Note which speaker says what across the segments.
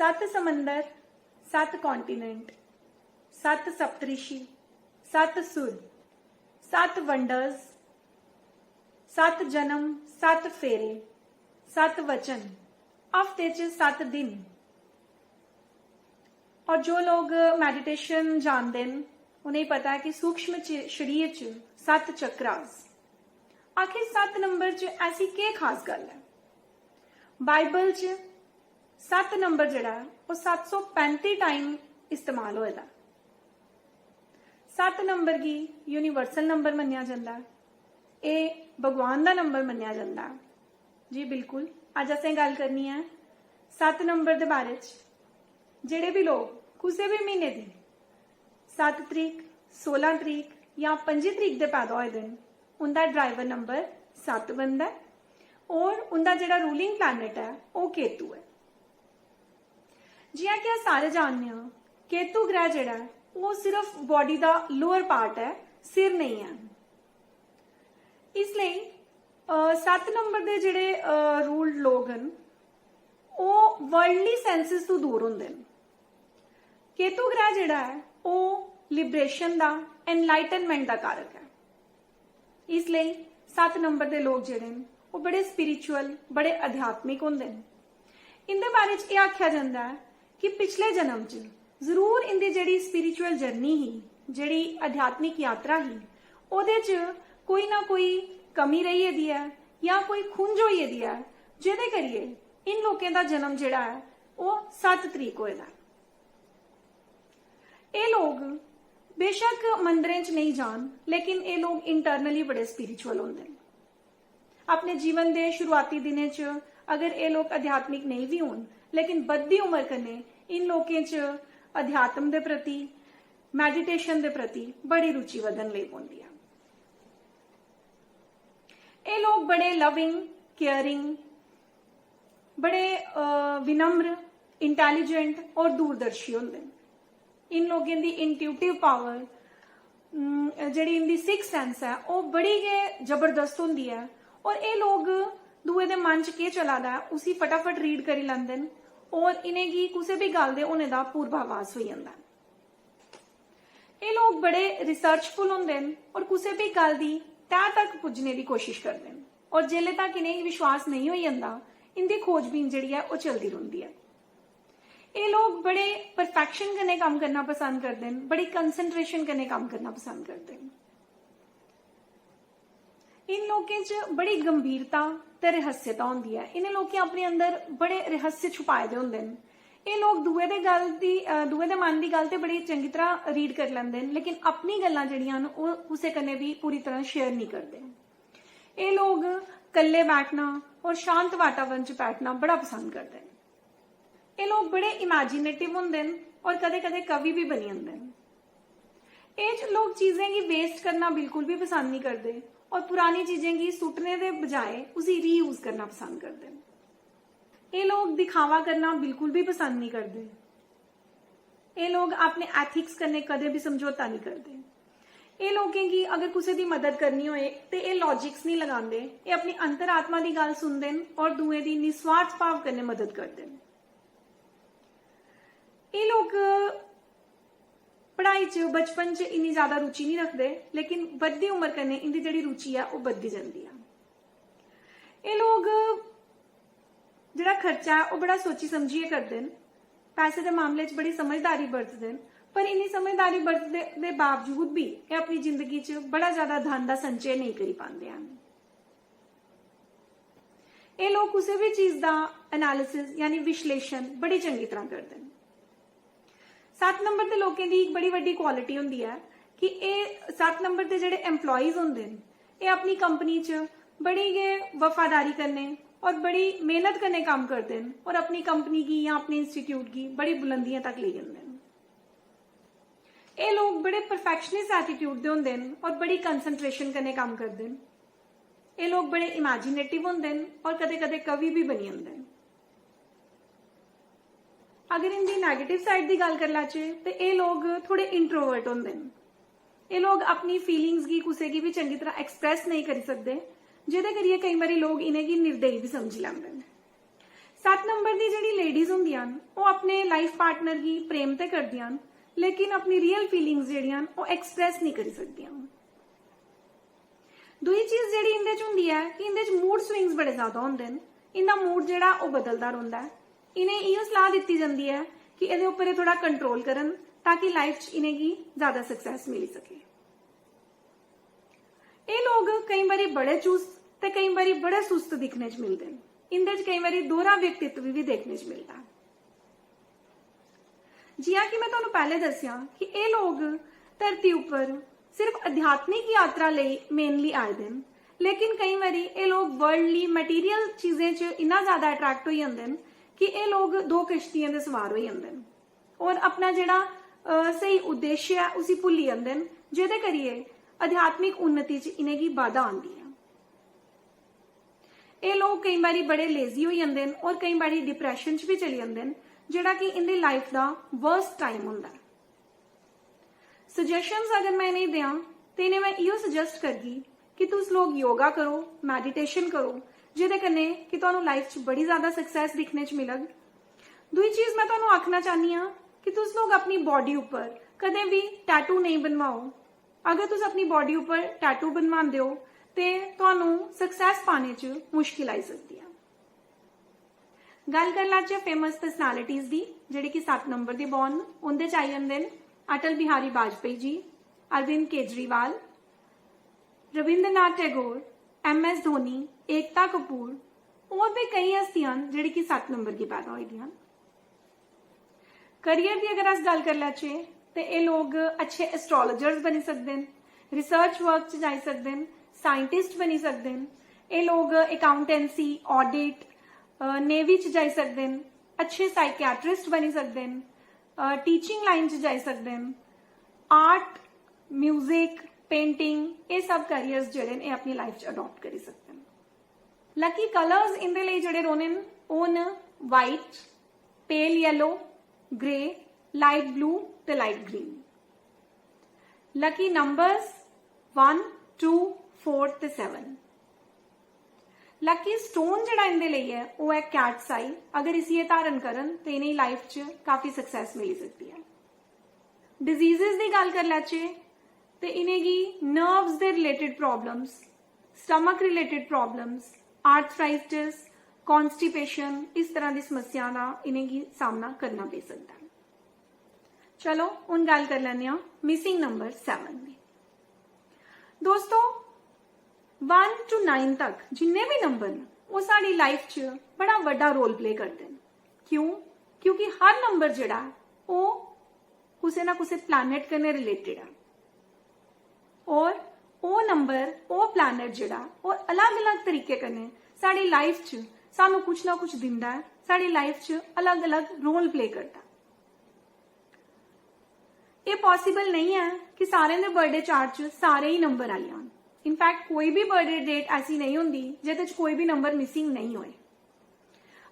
Speaker 1: सत समंदर, सत कॉन्टीनेंट, सत सप्तऋषि, सत सुर, सत वंडर्स, सत जन्म, सत फेरे, सत वचन, हफ्ते च 7 दिन। और जो लोग मैडिटेशन जानते हैं उन्हें पता है कि सूक्ष्म शरीर च 7 चक्रास। आखिर 7 नंबर च ऐसी के खास गल है? बाइबल च 7 नंबर जड़ा वो 735 टाइम इस्तेमाल होएगा। 7 नंबर की यूनिवर्सल नंबर मन्निया जाता है, ये भगवान का नंबर मन्निया जाता है। जी बिल्कुल, अज असें गल करनी है 7 नंबर के बारे च। जेडे भी लोग किसी भी महीने की 7 तरीक, 16 तरीक या 5 तरीक के पैदा होए दिन, उनका ड्राइवर नंबर 7 बनता है और उनका जो रूलिंग प्लैनेट है वो केतु है। जियां कि अस सारे जानते हैं, केतु ग्रह जिहड़ा है वो सिर्फ बॉडी का लोअर पार्ट है, सिर नहीं है। इसलिए 7 नंबर के जिहड़े रूल्ड लोग हैं वो वर्ल्डली सेंसिस तो दूर होंदे ने। केतु ग्रह जिहड़ा है वो लिबरेशन का, एनलाइटनमेंट का कारक है। इसलिए 7 नंबर के लोग जिहड़े ने वो बड़े स्पिरिचुअल, बड़े अध्यात्मिक होंदे ने। इनके बारे च आख्या जाता है कि पिछले जन्म च जरूर इनकी जिहड़ी स्पिरिचुअल जर्नी ही, जिहड़ी अध्यात्मिक यात्रा ही, उहदे च कोई ना कोई कमी रही दी है या कोई खुंज होई दी है, जिहदे करिए इन लोगों का जन्म जिहड़ा है वो 7 तरीक होएगा। ये लोग बेशक मंदिरें च नहीं जान, लेकिन ये लोग इंटरनली बड़े स्पिरिचुअल होंदे ने। अपने जीवन के शुरुआती दिनें च अगर ये लोग आध्यात्मिक नहीं भी होन, लेकिन बद्धी उम्र कन्ने इन लोगों च अध्यात्म के प्रति, मैडिटेशन के प्रति बड़ी रुचि वधन लई पौंदी है। ये लोग बड़े लविंग, केयरिंग, बड़े विनम्र, इंटैलीजेंट और दूरदर्शी होंदे ने। इन लोगों की इंट्यूटिव पावर, जिहड़ी इनकी सिक्स सेंस है, वो बड़ी गै जबरदस्त होंदी है और ये लोग दूए दे मन च के चला दा है उसी फटाफट रीड करी लैंदे ने और इन्हें की किसी भी गल दे होने का पूर्वाभास हो जाता है। ये लोग बड़े रिसर्चफुल होंदे ने और किसी भी गल की तह तक पुजने की कोशिश करते हैं और जेले तक इन्हें विश्वास नहीं हो जाता, इनकी खोजबीन जिहड़ी है वो चलती रहती है। ये लोग बड़े परफेक्शन कन्नै काम करना पसंद करते हैं, बड़ी कंसंट्रेशन कन्नै काम करना पसंद करते हैं। इन लोगों च बड़ी गंभीरता ते रहस्यता होंदी है। इन्हें लोग अपने अंदर बड़े रहस्य छुपाए दे होंदे ने। ये लोग दूए दे मन की गल ते बड़ी चंगी तरह रीड कर लेंदे ने, लेकिन अपनी गल्लां जिहड़ियां न वो कुसै कन्नै भी पूरी तरह शेयर नहीं करते। ये लोग कल्ले बैठना और शांत वातावरण च बैठना बड़ा पसंद करते हैं। ये लोग बड़े इमेजिनेटिव होंदे ने और कदे कदे कवि भी बनी जांदे ने। ये लोग चीजें की वेस्ट करना बिल्कुल भी पसंद नहीं करते और पुरानी चीजें की सुटने के बजाय उसी रीयूज करना पसंद करते हैं। ये लोग दिखावा करना बिल्कुल भी पसंद नहीं करते। ये लोग अपने एथिक्स करने कदे भी समझौता नहीं करते। ये लोगों की अगर किसी की मदद करनी होए तो ये लॉजिक्स नहीं लगाते, ये अपनी अंतरात्मा की गल सुनते हैं और दूए की निस्वार्थ भाव करने मदद करते हैं। ये लोग पढ़ाई च बचपन च इन्नी ज्यादा रुचि नहीं रखते, लेकिन बद्धी उम्र कन्नै इनकी जिहड़ी रुचि है वो बदती जाती है। ये लोग जिहड़ा खर्चा है वो बड़ा सोची समझिए करते हैं, पैसे के मामले च बड़ी समझदारी बरतते हैं, पर इन्नी समझदारी बरतने के बावजूद भी ये अपनी जिंदगी च बड़ा ज्यादा धन का संचय नहीं करी पाते हैं। ये लोग किसी भी चीज का एनालिसिस यानी विश्लेषण बड़ी चंगी तरह करते हैं। 7 नंबर के लोगों की एक बड़ी वड्डी क्वालिटी होंदी है कि ये 7 नंबर के जिहड़े एम्पलॉयज होंदे ने, ये अपनी कंपनी च बड़ी गै वफादारी करने और बड़ी मेहनत करने काम करते हैं और अपनी कंपनी की या अपने इंस्टीट्यूट की बड़ी बुलंदियां तक ले जाते हैं। ये लोग बड़े परफेक्शनिस्ट एटीट्यूड के होंदे हैं और बड़ी कंसंट्रेशन करने काम करते हैं। ये लोग बड़े इमेजिनेटिव होंदे हैं और कदे कदे कवि भी बनी जाते हैं। अगर इनकी नैगेटिव साइड की गल कर लैचे तो ये लोग थोड़े इंट्रोवर्ट होंदे हैं। ये लोग अपनी फीलिंग्स की किसी की भी चंगी तरह एक्सप्रैस नहीं कर सकते, जिहदे करिए कई बार लोग इन्हें की निर्दयी भी समझ लैंदे ने। 7 नंबर की जिहड़ी लेडीज होंदियां वो अपने लाइफ पार्टनर की प्रेम ते करदियां लेकिन अपनी रियल फीलिंग्स जिहड़ियां वो एक्सप्रैस नहीं कर सकदियां। दूई चीज जिहड़ी इंदे च हुंदी है कि इंदे च मूड स्विंग्स बड़े ज्यादा होंदे न। इंदा मूड जिहड़ा वो बदलदा रहिंदा है। इन्हें इहो सलाह दी जाती है कि इहदे उपर ये थोड़ा कंट्रोल करन ताकि लाइफ च इन्हेंगी ज्यादा सक्सैस मिल सके। ये लोग कई बार बड़े चुस्त ते कई बार बड़े सुस्त दिखने च मिलते हैं। इंदे च कई बार दोहरा व्यक्तित्व भी देखने च मिलता है। जिया कि मैं तुहानू पहले दसिया कि ये लोग धरती उपर सिर्फ आध्यात्मिक यात्रा लई मेनली आए दिन, लेकिन कई बार ये लोग वर्ल्डली मटीरियल चीजें च इन्ना ज्यादा अट्रैक्ट हो जाते हैं कि ये लोग दो किश्तियों के सवार हो जाते हैं और अपना जिहड़ा सही उद्देश्य है उसी भुली जाते हैं, जिहदे करिए आध्यात्मिक उन्नति च इन्हेंगी बाधा आती है। ये लोग कई बार बड़े लेजी हो जाते हैं और कई बार डिप्रैशन च भी चले जाते हैं, जिहड़ा कि इनकी लाइफ का वर्स्ट टाइम होंदा है। सजेशंस अगर मैं इन्हें दें तो इन्हें मैं इहो सजेस्ट करगी कि तुस लोग योगा करो, मैडिटेशन करो, जिहदे कन्नै कि तुहानू लाइफ च बड़ी ज्यादा सक्सैस दिखने च मिलग। दूई चीज मैं तुहानू आखना चाहनी हाँ कि तुस लोग अपनी बॉडी उपर कदे भी टैटू नहीं बनवाओ। अगर तुस अपनी बॉडी उपर टैटू बनवांदे हो ते तुहानू सक्सैस पाने च मुश्किल आई सकती है। गल कर लैचे फेमस परसनैलिटीज की जिहड़े कि 7 नंबर के बॉर्न उनदे च आई जांदे ने अटल बिहारी वाजपेयी जी, अरविंद केजरीवाल, रविंद्रनाथ टैगोर, MS धोनी, एकता कपूर और भी कई हस्तियां जिहड़ी कि 7 नंबर की पैदा हुई दियां। करियर की अगर अस गल कर लैचे तो ये लोग अच्छे एस्ट्रोलॉजर्स बनी सकते हैं, रिसर्च वर्क च जाई सकते हैं, साइंटिस्ट बनी सकते हैं। ये लोग अकाउंटेंसी, ऑडिट, नेवी च जाई सकते हैं, अच्छे साइकियाट्रिस्ट बनी सकते हैं, टीचिंग लाइन च जाई सकते हैं, आर्ट, म्यूजिक, पेंटिंग, ये सब करियर्स जिहड़े ने अपनी लाइफ च अडॉप्ट करी सकते हैं। लकी कलर्स इंदे लई जिहड़े रोने ओह न white, pale yellow, grey, light blue ते लाइट ग्रीन। लकी नंबर्स 1, 2, 4 ते 7। लकी स्टोन जिहड़ा इनदे लई है वो है कैट्स आई। अगर इसी ये धारण करन तो इन्हें लाइफ च काफी सक्सैस मिल सकती है। डिजीजेस की गल कर लैचे तो इन्हेंगी नर्व्स दे related problems, stomach related problems, arthritis, constipation, इस तरह की समस्या का इन्हेंगी सामना करना पै सकता है। चलो हुण गल कर लैंदे हां मिसिंग नंबर 7 दी। दोस्तों 1 to 9 तक जिन्ने भी नंबर ने वो साड़ी लाइफ च बड़ा वड्डा रोल प्ले करते हैं। क्यों? क्योंकि हर नंबर जिहड़ा वो कुसे ना कुसे प्लैनेट कन्नै रिलेटेड है और वो नंबर वो प्लैनेट जिहड़ा वो अलग अलग तरीके कन्नै साड़ी लाइफ च सानू कुछ ना कुछ दिंदा है, साड़ी लाइफ च अलग अलग रोल प्ले करता। ये पॉसिबल नहीं है कि सारे दे बर्थडे चार्ट च सारे ही नंबर आई जान। इनफैक्ट कोई भी बर्थडे डेट ऐसी नहीं होंदी जिहदे च कोई भी नंबर मिसिंग नहीं होए।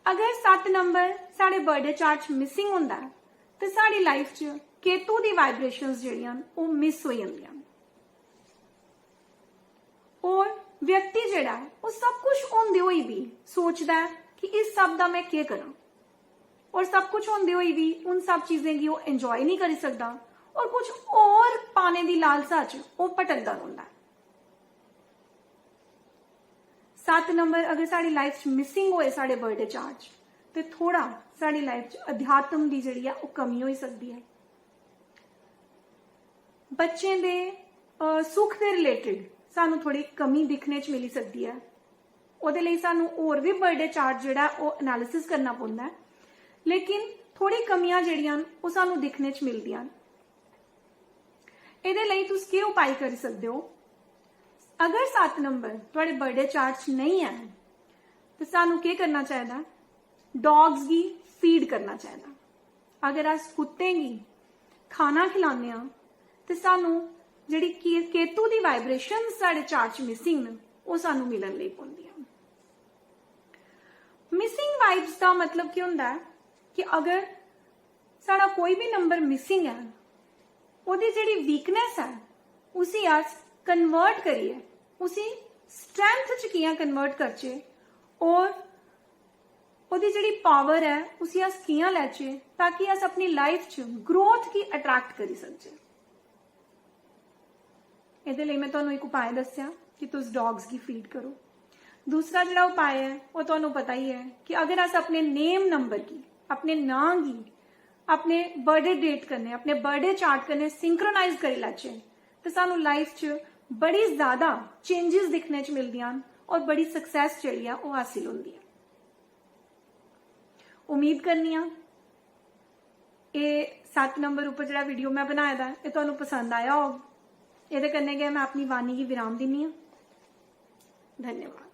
Speaker 1: अगर 7 नंबर साढ़े बर्थडे चार्ट च मिसिंग होंदा है तो साड़ी लाइफ च केतु दी वाइब्रेशंस जिहड़ियां वो मिस हो जांदियां और व्यक्ति जिहड़ा है वो सब कुछ होंदे होई भी सोचदा है कि इस सब दा मैं क्या करां, और सब कुछ होंदे होई भी उन सब चीजें की वो एंजॉय नहीं कर सकता और कुछ और पाने की लालसा च वो भटकदा रहिंदा है। 7 नंबर अगर साड़ी लाइफ च मिसिंग होए साढ़े बर्थडे चार्ट तो थोड़ा साड़ी लाइफ च अध्यात्म की जिहड़ी है वो कमी हो सकती है। बच्चों के सुख के रिलेटेड सानू थोड़ी कमी दिखने च मिली सकती है। उहदे लई सानू होर भी बर्थडे चार्ट जिहड़ा वो एनालिसिस करना पौंदा है, लेकिन थोड़ी कमियां जिहड़ियां वो सानू दिखने च मिलदियां। इहदे लई तुसीं की उपाय कर सकदे हो? अगर 7 नंबर तुहाडे बर्थडे चार्ट च नहीं है तो सानू की करना चाहिए? डॉग्स की फीड करना चाहिए। अगर अस कुत्ते की खाना खिलाने तो सानू जिहड़ी केतु की वाइब्रेशन साढ़े चार्ट च मिसिंग ने वो सानू मिलन लई पौंदियां। मिसिंग वाइब्स का मतलब की हुंदा है कि अगर साड़ा कोई भी नंबर मिसिंग है उहदी जिहड़ी वीकनेस है उसी अस कन्वर्ट करिए, उसी स्ट्रेंथ च कियां कन्वर्ट करचे और ਉਹਦੀ ਜਿਹੜੀ ਪਾਵਰ ਹੈ ਉਸੇ ਅਸ ਕਿयां ਲੈचे ताकि अस अपनी लाइफ च ग्रोथ की अट्रैक्ट करी सकचे। ਇਹਦੇ ਲਈ ਮੈਂ ਤੁਹਾਨੂੰ ਇੱਕ ਉਪਾਅ ਦੱਸਿਆ ਕਿ ਤੁਸੀਂ ਡੌਗਸ की फीड करो। दूसरा ਜਿਹੜਾ उपाय है वो ਤੁਹਾਨੂੰ पता ही है कि अगर अस अपने नेम नंबर की, अपने नां की, अपने बर्थडे डेट करने, अपने बर्थडे चार्ट करने सिंक्रोनाइज करी लैचे तो सानू लाइफ च बड़ी ज्यादा चेंजेस दिखने च मिलदियां और बड़ी सक्सैस जिहड़ी आ वो हासिल हुंदी है। उम्मीद करनी आ ये 7 नंबर उपर जिहड़ा वीडियो मैं बनाया दा ये तुहानू पसंद आया हो। ये कन्नै गै मैं अपनी वाणी की विराम दिन्नी आ। धन्यवाद।